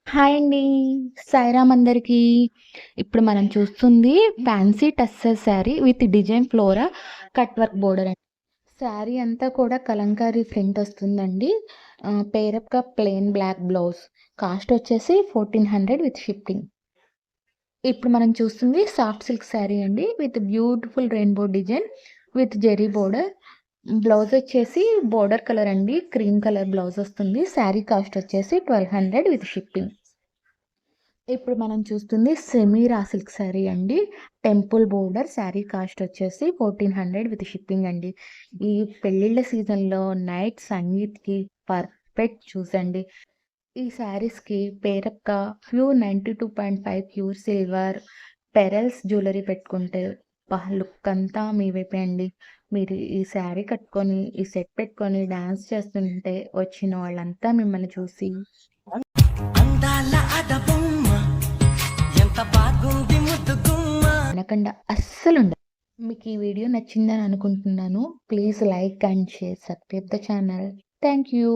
Hi అండి. సాయిరామ్ అందరికీ. ఇప్పుడు మనం చూస్తుంది fancy tussar sari with design flora cut work border అండి. శారీ అంతా కూడా కలంకారీ ప్రింట్ వస్తుందండి. పేరప్‌గా ప్లెయిన్ బ్లాక్ బ్లౌజ్. కాస్ట్ వచ్చేసి 1400 విత్ షిప్పింగ్. ఇప్పుడు మనం చూస్తుంది సాఫ్ట్ సిల్క్ శారీ అండి with beautiful rainbow design with zari border. Blouse వచ్చేసి బోర్డర్ కలర్ అండి. క్రీమ్ కలర్ బ్లౌజ్ వస్తుంది. శారీ కాస్ట్ వచ్చేసి 1200 విత్ షిప్పింగ్. ఇప్పుడు మనం చూస్తుంది సెమీ రా సిల్క్ శారీ అండి. Temple border. శారీ కాస్ట్ వచ్చేసి 1400 విత్ షిప్పింగ్ అండి. ఈ పెళ్ళిళ్ళ సీజన్‌లో నైట్ సంగీత్‌కి పర్ఫెక్ట్ చూసండి. ఈ శారీస్‌కి పేరప్‌గా pure 92.5 pure silver pearls jewellery పెట్టుకుంటే లుక్ అంతా మీ వైపే అండి. మీరు ఈ శారీ కట్టుకొని, ఈ సెట్ పెట్టుకొని డాన్స్ చేస్తుంటే వచ్చిన వాళ్ళంతా మిమ్మల్ని చూసి అందాల అడబొమ్మ ఎంత బాగుంది ముద్దు గుమ్మ. అనకుండా అస్సలుండదు. మీకు ఈ వీడియో నచ్చిందని అనుకుంటున్నాను. Please like and share, subscribe the channel. Thank you.